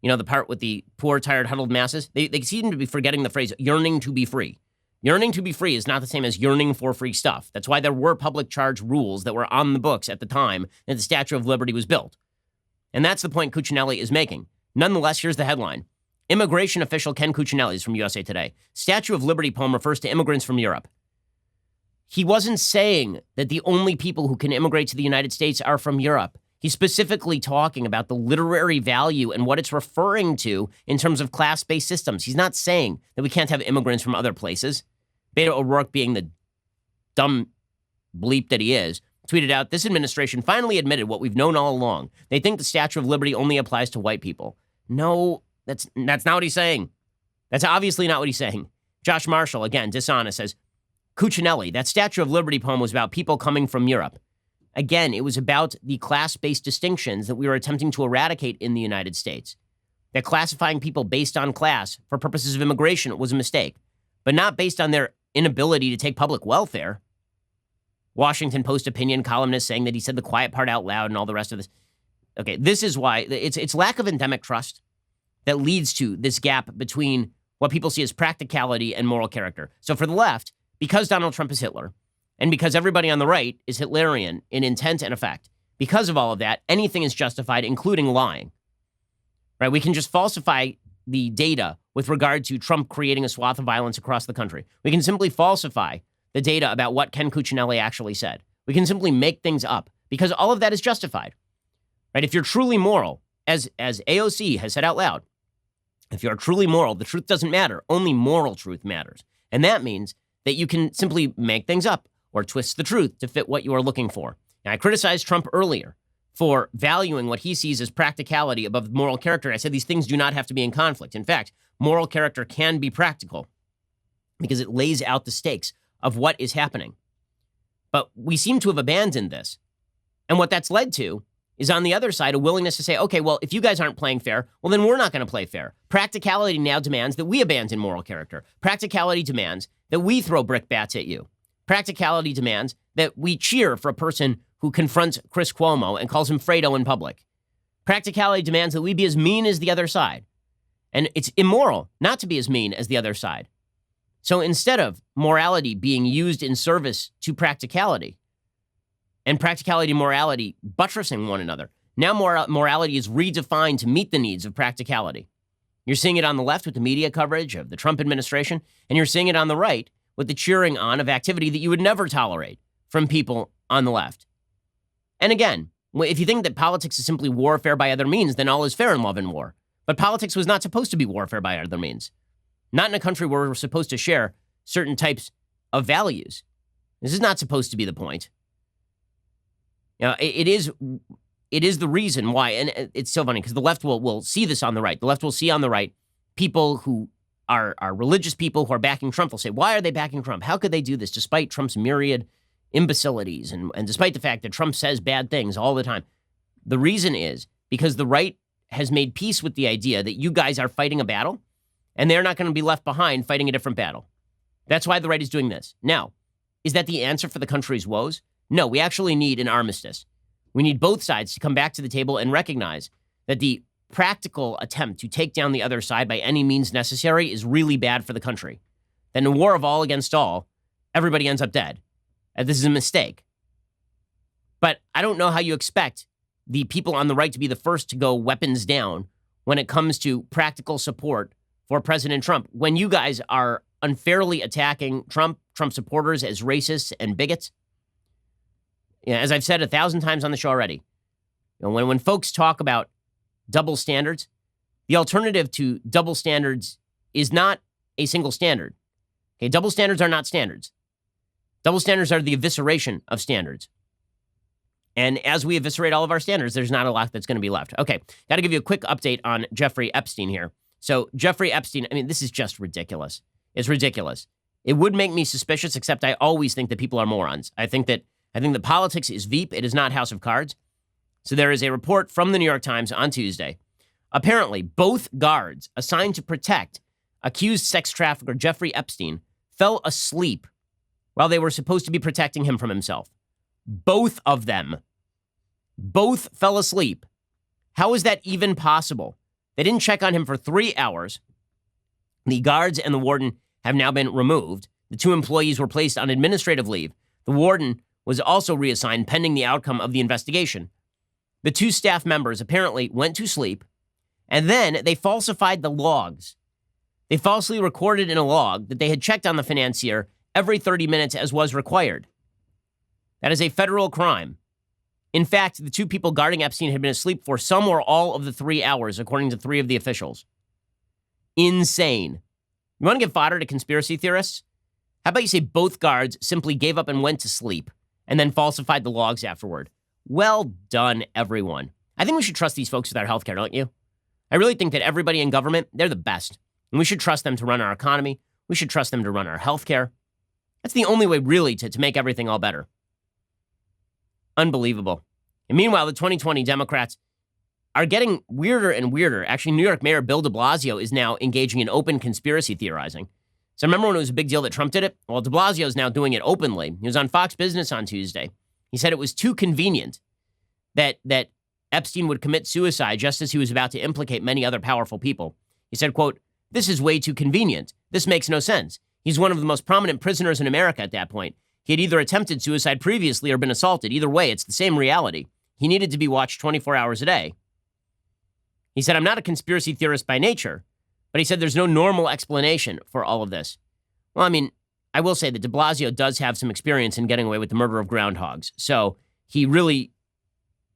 You know, the part with the poor, tired, huddled masses. They seem to be forgetting the phrase yearning to be free. Yearning to be free is not the same as yearning for free stuff. That's why there were public charge rules that were on the books at the time that the Statue of Liberty was built. And that's the point Cuccinelli is making. Nonetheless, here's the headline. Immigration official Ken Cuccinelli is from USA Today. Statue of Liberty poem refers to immigrants from Europe. He wasn't saying that the only people who can immigrate to the United States are from Europe. He's specifically talking about the literary value and what it's referring to in terms of class-based systems. He's not saying that we can't have immigrants from other places. Beto O'Rourke, being the dumb bleep that he is, tweeted out, "This administration finally admitted what we've known all along. They think the Statue of Liberty only applies to white people." No, that's not what he's saying. That's obviously not what he's saying. Josh Marshall, again, dishonest, says, Cuccinelli, that Statue of Liberty poem was about people coming from Europe. Again, it was about the class-based distinctions that we were attempting to eradicate in the United States. That classifying people based on class for purposes of immigration was a mistake, but not based on their inability to take public welfare. Washington Post opinion columnist saying that he said the quiet part out loud and all the rest of this. Okay, this is why it's lack of endemic trust that leads to this gap between what people see as practicality and moral character. So for the left, because Donald Trump is Hitler, and because everybody on the right is Hitlerian in intent and effect, because of all of that, anything is justified, including lying. Right? We can just falsify the data with regard to Trump creating a swath of violence across the country. We can simply falsify the data about what Ken Cuccinelli actually said. We can simply make things up because all of that is justified. Right? If you're truly moral, as AOC has said out loud, if you're truly moral, the truth doesn't matter. Only moral truth matters. And that means that you can simply make things up or twist the truth to fit what you are looking for. Now, I criticized Trump earlier for valuing what he sees as practicality above moral character. I said these things do not have to be in conflict. In fact, moral character can be practical because it lays out the stakes of what is happening. But we seem to have abandoned this. And what that's led to is on the other side a willingness to say, okay, well, if you guys aren't playing fair, well, then we're not going to play fair. Practicality now demands that we abandon moral character. Practicality demands that we throw brickbats at you. Practicality demands that we cheer for a person who confronts Chris Cuomo and calls him Fredo in public. Practicality demands that we be as mean as the other side. And it's immoral not to be as mean as the other side. So instead of morality being used in service to practicality, and practicality and morality buttressing one another, now morality is redefined to meet the needs of practicality. You're seeing it on the left with the media coverage of the Trump administration, and you're seeing it on the right with the cheering on of activity that you would never tolerate from people on the left. And again, if you think that politics is simply warfare by other means, then all is fair in love and war. But politics was not supposed to be warfare by other means. Not in a country where we're supposed to share certain types of values. This is not supposed to be the point. You know, it is the reason why, and it's so funny because the left will see this on the right. The left will see on the right people who are religious people who are backing Trump will say, why are they backing Trump? How could they do this despite Trump's myriad imbecilities and despite the fact that Trump says bad things all the time? The reason is because the right has made peace with the idea that you guys are fighting a battle and they're not going to be left behind fighting a different battle. That's why the right is doing this. Now, is that the answer for the country's woes? No, we actually need an armistice. We need both sides to come back to the table and recognize that the practical attempt to take down the other side by any means necessary is really bad for the country. Then in a war of all against all, everybody ends up dead. This is a mistake. But I don't know how you expect the people on the right to be the first to go weapons down when it comes to practical support for President Trump, when you guys are unfairly attacking Trump supporters as racists and bigots. as I've said 1,000 times on the show already, when folks talk about double standards, the alternative to double standards is not a single standard. Okay, double standards are not standards. Double standards are the evisceration of standards. And as we eviscerate all of our standards, there's not a lot that's going to be left. Okay, got to give you a quick update on Jeffrey Epstein here. So Jeffrey Epstein, I mean, this is just ridiculous. It's ridiculous. It would make me suspicious, except I always think that people are morons. I think that politics is Veep. It is not House of Cards. So there is a report from the New York Times on Tuesday. Apparently, both guards assigned to protect accused sex trafficker Jeffrey Epstein fell asleep while they were supposed to be protecting him from himself. Both of them. Both fell asleep. How is that even possible? They didn't check on him for 3 hours. The guards and the warden have now been removed. The 2 employees were placed on administrative leave. The warden was also reassigned pending the outcome of the investigation. The 2 staff members apparently went to sleep, and then they falsified the logs. They falsely recorded in a log that they had checked on the financier every 30 minutes as was required. That is a federal crime. In fact, the 2 people guarding Epstein had been asleep for some or all of the 3 hours, according to 3 of the officials. Insane. You want to give fodder to conspiracy theorists? How about you say both guards simply gave up and went to sleep and then falsified the logs afterward? Well done, everyone. I think we should trust these folks with our healthcare, don't you? I really think that everybody in government, they're the best. And we should trust them to run our economy. We should trust them to run our healthcare. That's the only way, really, to make everything all better. Unbelievable. And meanwhile, the 2020 Democrats are getting weirder and weirder. Actually, New York Mayor Bill de Blasio is now engaging in open conspiracy theorizing. So remember when it was a big deal that Trump did it? Well, de Blasio is now doing it openly. He was on Fox Business on Tuesday. He said it was too convenient that Epstein would commit suicide just as he was about to implicate many other powerful people. He said, quote, "This is way too convenient. This makes no sense. He's one of the most prominent prisoners in America at that point. He had either attempted suicide previously or been assaulted. Either way, it's the same reality. He needed to be watched 24 hours a day." He said, "I'm not a conspiracy theorist by nature," but he said there's no normal explanation for all of this. Well, I mean, I will say that de Blasio does have some experience in getting away with the murder of groundhogs. So he really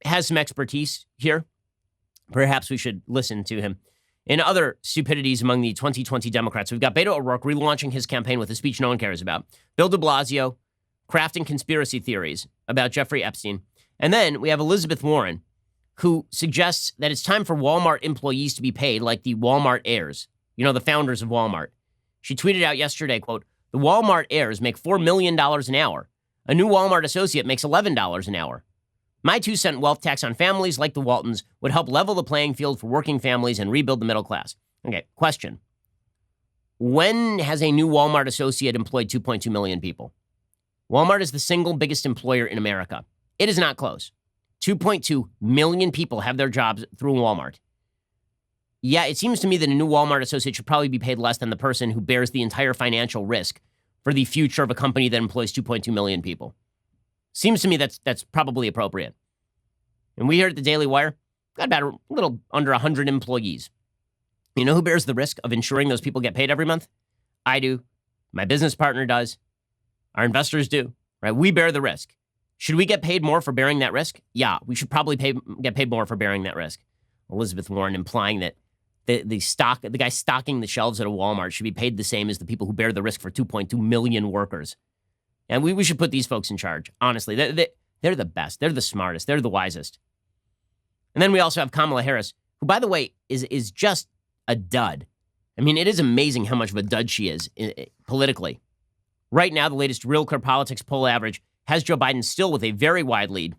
has some expertise here. Perhaps we should listen to him. In other stupidities among the 2020 Democrats, we've got Beto O'Rourke relaunching his campaign with a speech no one cares about. Bill de Blasio crafting conspiracy theories about Jeffrey Epstein. And then we have Elizabeth Warren, who suggests that it's time for Walmart employees to be paid like the Walmart heirs, the founders of Walmart. She tweeted out yesterday, quote, "The Walmart heirs make $4 million an hour. A new Walmart associate makes $11 an hour. My 2-cent wealth tax on families like the Waltons would help level the playing field for working families and rebuild the middle class." Okay, question. When has a new Walmart associate employed 2.2 million people? Walmart is the single biggest employer in America. It is not close. 2.2 million people have their jobs through Walmart. Yeah, it seems to me that a new Walmart associate should probably be paid less than the person who bears the entire financial risk for the future of a company that employs 2.2 million people. Seems to me that's probably appropriate. And we here at the Daily Wire got about a little under 100 employees. You know who bears the risk of ensuring those people get paid every month? I do. My business partner does. Our investors do. Right? We bear the risk. Should we get paid more for bearing that risk? Yeah, we should probably get paid more for bearing that risk. Elizabeth Warren implying that the guy stocking the shelves at a Walmart should be paid the same as the people who bear the risk for 2.2 million workers. And we should put these folks in charge. Honestly, they're the best. They're the smartest. They're the wisest. And then we also have Kamala Harris, who, by the way, is just a dud. I mean, it is amazing how much of a dud she is politically. Right now, the latest Real Clear Politics poll average has Joe Biden still with a very wide lead.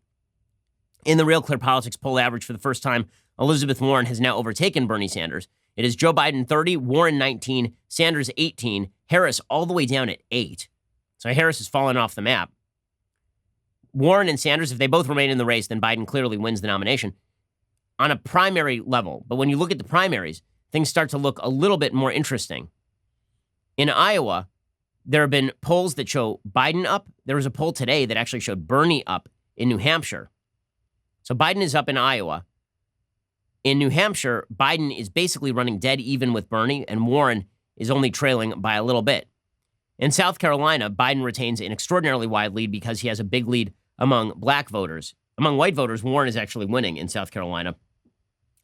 In the Real Clear Politics poll average, for the first time, Elizabeth Warren has now overtaken Bernie Sanders. It is Joe Biden 30, Warren 19, Sanders 18, Harris all the way down at 8. So Harris has fallen off the map. Warren and Sanders, if they both remain in the race, then Biden clearly wins the nomination on a primary level. But when you look at the primaries, things start to look a little bit more interesting. In Iowa, there have been polls that show Biden up. There was a poll today that actually showed Bernie up in New Hampshire. So Biden is up in Iowa. In New Hampshire, Biden is basically running dead even with Bernie, and Warren is only trailing by a little bit. In South Carolina, Biden retains an extraordinarily wide lead because he has a big lead among black voters. Among white voters, Warren is actually winning in South Carolina.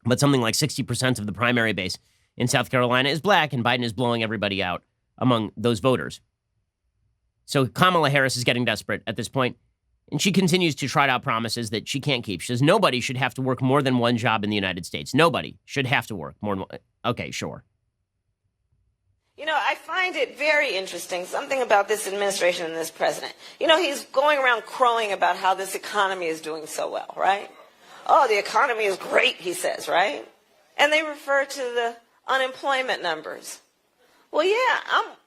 But something like 60% of the primary base in South Carolina is black, and Biden is blowing everybody out among those voters. So Kamala Harris is getting desperate at this point, and she continues to trot out promises that she can't keep. She says nobody should have to work more than one job in the United States. Nobody should have to work more than one. Okay, sure. You know, I find it very interesting, something about this administration and this president. You know, he's going around crowing about how this economy is doing so well, right? Oh, the economy is great, he says, right? And they refer to the unemployment numbers. Well, yeah,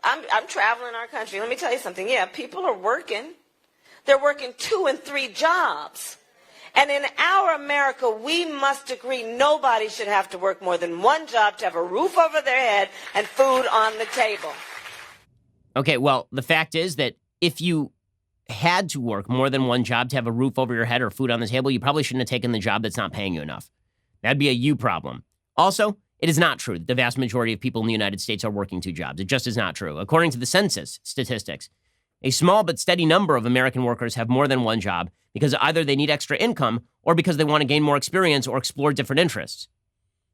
I'm traveling our country. Let me tell you something. Yeah, people are working. They're working 2 and 3 jobs. And in our America, we must agree nobody should have to work more than one job to have a roof over their head and food on the table. Okay, well, the fact is that if you had to work more than one job to have a roof over your head or food on the table, you probably shouldn't have taken the job that's not paying you enough. That'd be a you problem. Also, it is not true that the vast majority of people in the United States are working 2 jobs. It just is not true. According to the census statistics, a small but steady number of American workers have more than one job because either they need extra income or because they want to gain more experience or explore different interests.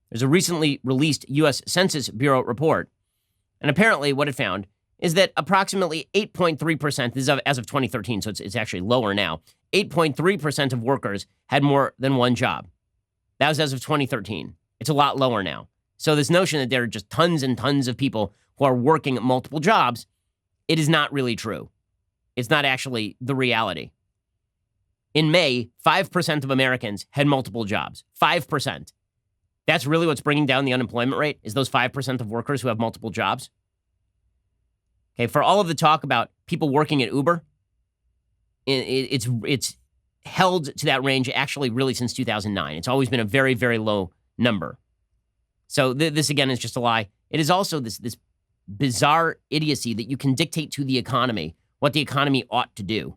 There's a recently released U.S. Census Bureau report, and apparently what it found is that approximately 8.3%, this is as of 2013, so it's actually lower now, 8.3% of workers had more than one job. That was as of 2013. It's a lot lower now. So this notion that there are just tons and tons of people who are working multiple jobs, it is not really true. It's not actually the reality. In May, 5% of Americans had multiple jobs. 5%. That's really what's bringing down the unemployment rate, is those 5% of workers who have multiple jobs. Okay, for all of the talk about people working at Uber, it's held to that range actually really since 2009. It's always been a very, very low number. So this, again, is just a lie. It is also this bizarre idiocy that you can dictate to the economy what the economy ought to do.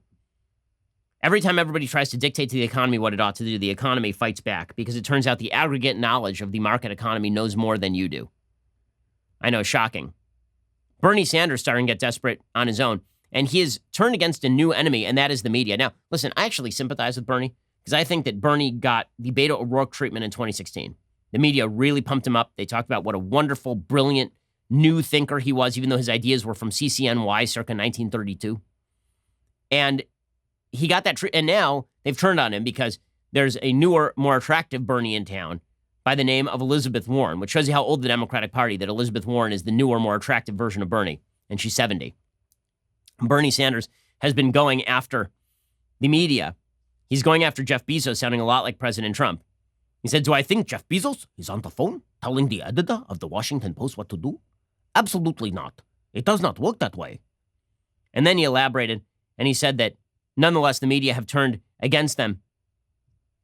Every time everybody tries to dictate to the economy what it ought to do, the economy fights back because it turns out the aggregate knowledge of the market economy knows more than you do. I know, shocking. Bernie Sanders starting to get desperate on his own, and he has turned against a new enemy, and that is the media. Now, listen, I actually sympathize with Bernie because I think that Bernie got the Beto O'Rourke treatment in 2016. The media really pumped him up. They talked about what a wonderful, brilliant, new thinker he was, even though his ideas were from CCNY circa 1932. And he got that and now they've turned on him because there's a newer, more attractive Bernie in town by the name of Elizabeth Warren, which shows you how old the Democratic Party, that Elizabeth Warren is the newer, more attractive version of Bernie, and she's 70. Bernie Sanders has been going after the media. He's going after Jeff Bezos, sounding a lot like President Trump. He said, "Do I think Jeff Bezos is on the phone telling the editor of the Washington Post what to do? Absolutely not. It does not work that way." And then he elaborated, and he said that nonetheless, the media have turned against them.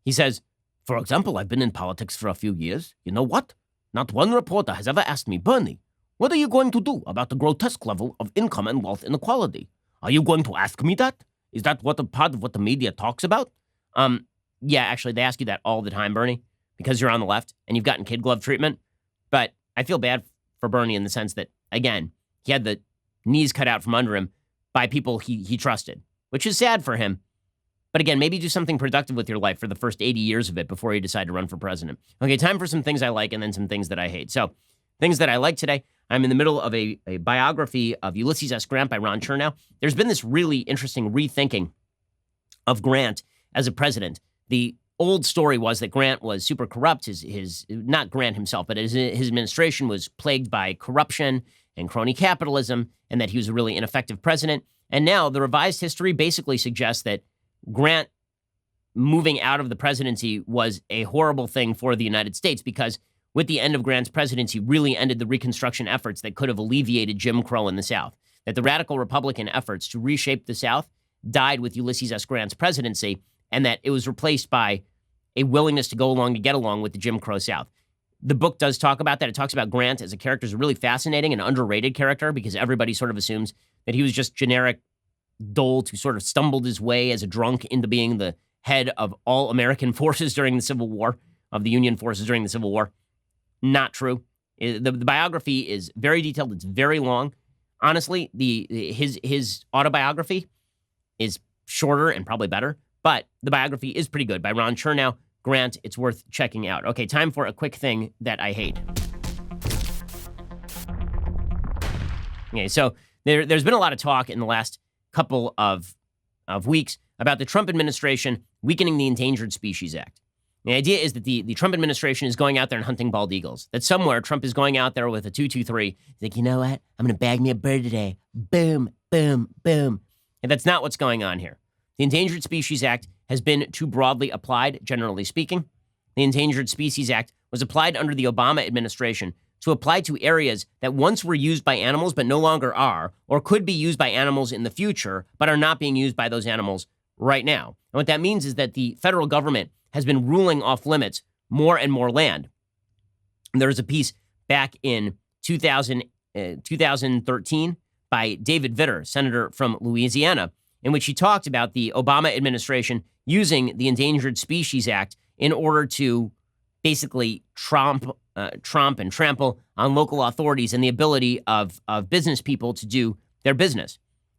He says, "For example, I've been in politics for a few years. You know what? Not one reporter has ever asked me, Bernie, what are you going to do about the grotesque level of income and wealth inequality? Are you going to ask me that? Is that what a part of what the media talks about?" Yeah, actually, they ask you that all the time, Bernie, because you're on the left and you've gotten kid glove treatment. But I feel bad for Bernie in the sense that, again, he had the knees cut out from under him by people he trusted, which is sad for him. But again, maybe do something productive with your life for the first 80 years of it before you decide to run for president. Okay, time for some things I like and then some things that I hate. So, things that I like today, I'm in the middle of a biography of Ulysses S. Grant by Ron Chernow. There's been this really interesting rethinking of Grant as a president. The old story was that Grant was super corrupt. His not Grant himself, but his administration was plagued by corruption and crony capitalism, and that he was a really ineffective president. And now the revised history basically suggests that Grant moving out of the presidency was a horrible thing for the United States because with the end of Grant's presidency really ended the Reconstruction efforts that could have alleviated Jim Crow in the South. That the radical Republican efforts to reshape the South died with Ulysses S. Grant's presidency, and that it was replaced by a willingness to go along to get along with the Jim Crow South. The book does talk about that. It talks about Grant as a character, as a really fascinating and underrated character because everybody sort of assumes that he was just generic dolt who sort of stumbled his way as a drunk into being the head of all American forces during the Civil War, of the Union forces during the Civil War. Not true. The biography is very detailed. It's very long. Honestly, his autobiography is shorter and probably better, But the biography is pretty good by Ron Chernow. Grant, it's worth checking out. Okay, time for a quick thing that I hate. Okay, so there's been a lot of talk in the last couple of weeks about the Trump administration weakening the Endangered Species Act. The idea is that the Trump administration is going out there and hunting bald eagles. That somewhere Trump is going out there with a 223. He's like, you know what? I'm going to bag me a bird today. Boom, boom, boom. And that's not what's going on here. The Endangered Species Act has been too broadly applied, generally speaking. The Endangered Species Act was applied under the Obama administration to apply to areas that once were used by animals but no longer are, or could be used by animals in the future, but are not being used by those animals right now. And what that means is that the federal government has been ruling off limits more and more land. And there was a piece back in 2013 by David Vitter, senator from Louisiana, in which he talked about the Obama administration using the Endangered Species Act in order to basically trump and trample on local authorities and the ability of business people to do their business.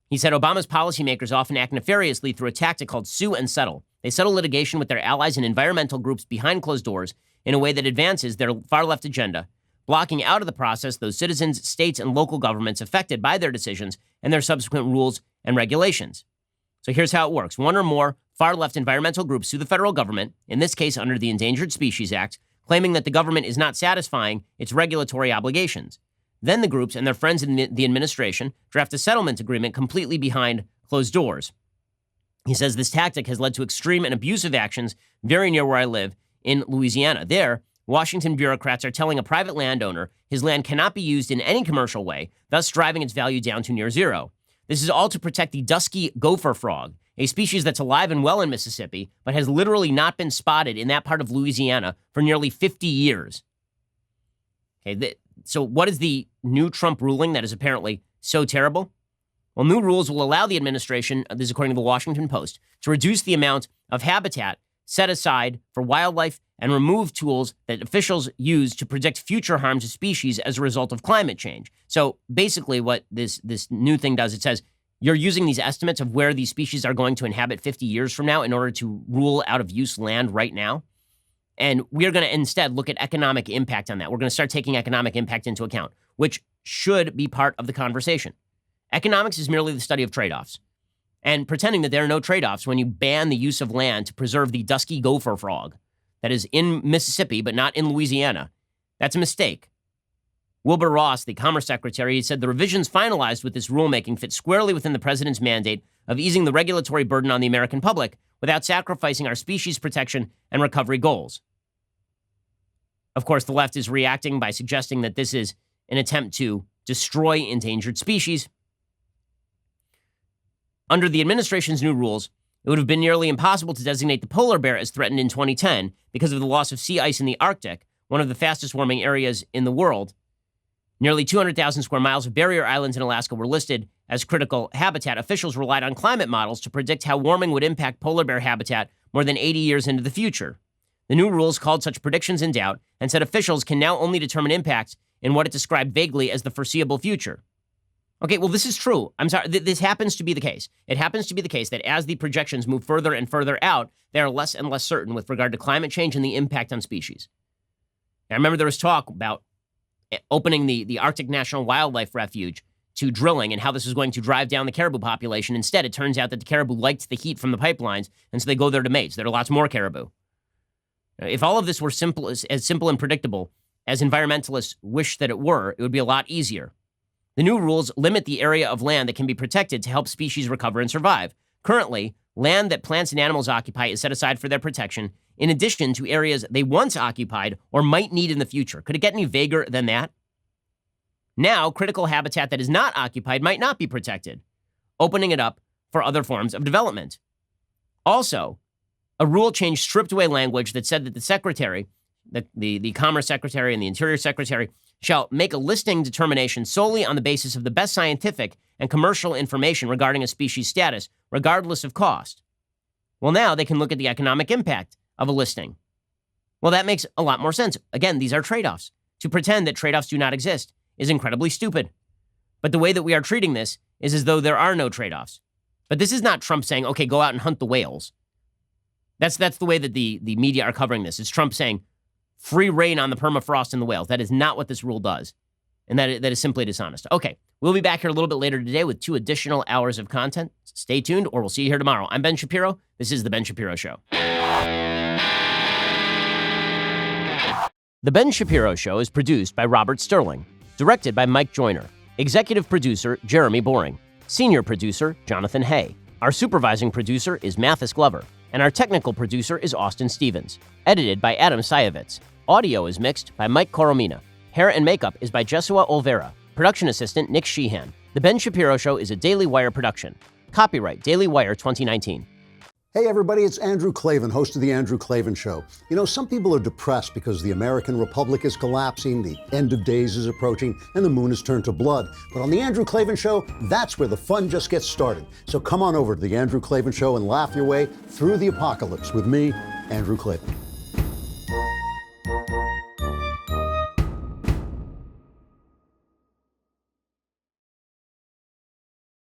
He said Obama's policymakers often act nefariously through a tactic called sue and settle. They settle litigation with their allies and environmental groups behind closed doors in a way that advances their far-left agenda, blocking out of the process those citizens, states, and local governments affected by their decisions and their subsequent rules and regulations. So here's how it works. One or more far-left environmental groups sue the federal government, in this case under the Endangered Species Act, claiming that the government is not satisfying its regulatory obligations. Then the groups and their friends in the administration draft a settlement agreement completely behind closed doors. He says this tactic has led to extreme and abusive actions very near where I live in Louisiana. There, Washington bureaucrats are telling a private landowner his land cannot be used in any commercial way, thus driving its value down to near zero. This is all to protect the dusky gopher frog, a species that's alive and well in Mississippi, but has literally not been spotted in that part of Louisiana for nearly 50 years. Okay, so what is the new Trump ruling that is apparently so terrible? Well, new rules will allow the administration, this is according to the Washington Post, to reduce the amount of habitat set aside for wildlife and remove tools that officials use to predict future harm to species as a result of climate change. So basically what this new thing does, it says you're using these estimates of where these species are going to inhabit 50 years from now in order to rule out of use land right now. And we're going to instead look at economic impact on that. We're going to start taking economic impact into account, which should be part of the conversation. Economics is merely the study of trade-offs. And pretending that there are no trade-offs when you ban the use of land to preserve the dusky gopher frog that is in Mississippi but not in Louisiana, that's a mistake. Wilbur Ross, the Commerce Secretary, said the revisions finalized with this rulemaking fit squarely within the president's mandate of easing the regulatory burden on the American public without sacrificing our species protection and recovery goals. Of course, the left is reacting by suggesting that this is an attempt to destroy endangered species. Under the administration's new rules, it would have been nearly impossible to designate the polar bear as threatened in 2010 because of the loss of sea ice in the Arctic, one of the fastest warming areas in the world. Nearly 200,000 square miles of barrier islands in Alaska were listed as critical habitat. Officials relied on climate models to predict how warming would impact polar bear habitat more than 80 years into the future. The new rules called such predictions in doubt and said officials can now only determine impacts in what it described vaguely as the foreseeable future. Okay, well, this is true. I'm sorry. This happens to be the case. It happens to be the case that as the projections move further and further out, they are less and less certain with regard to climate change and the impact on species. Now, I remember there was talk about opening the Arctic National Wildlife Refuge to drilling and how this was going to drive down the caribou population. Instead, it turns out that the caribou liked the heat from the pipelines, and so they go there to mate. So there are lots more caribou. If all of this were as simple and predictable as environmentalists wish that it were, it would be a lot easier. The new rules limit the area of land that can be protected to help species recover and survive. Currently, land that plants and animals occupy is set aside for their protection, in addition to areas they once occupied or might need in the future. Could it get any vaguer than that? Now, critical habitat that is not occupied might not be protected, opening it up for other forms of development. Also, a rule change stripped away language that said that the secretary, the Commerce Secretary and the Interior Secretary, shall make a listing determination solely on the basis of the best scientific and commercial information regarding a species' status, regardless of cost. Well, now they can look at the economic impact of a listing. Well, that makes a lot more sense. Again, these are trade-offs. To pretend that trade-offs do not exist is incredibly stupid. But the way that we are treating this is as though there are no trade-offs. But this is not Trump saying, okay, go out and hunt the whales. That's the way that the media are covering this. It's Trump saying free reign on the permafrost and the whales. That is not what this rule does. And that is simply dishonest. Okay, we'll be back here a little bit later today with 2 additional hours of content. Stay tuned, or we'll see you here tomorrow. I'm Ben Shapiro. This is The Ben Shapiro Show. The Ben Shapiro Show is produced by Robert Sterling, directed by Mike Joyner, executive producer Jeremy Boring, senior producer Jonathan Hay. Our supervising producer is Mathis Glover, and our technical producer is Austin Stevens, edited by Adam Sayevitz. Audio is mixed by Mike Coromina. Hair and makeup is by Jesua Olvera. Production assistant Nick Sheehan. The Ben Shapiro Show is a Daily Wire production. Copyright Daily Wire 2019. Hey everybody, it's Andrew Klavan, host of The Andrew Klavan Show. You know, some people are depressed because the American Republic is collapsing, the end of days is approaching, and the moon has turned to blood. But on The Andrew Klavan Show, that's where the fun just gets started. So come on over to The Andrew Klavan Show and laugh your way through the apocalypse with me, Andrew Klavan.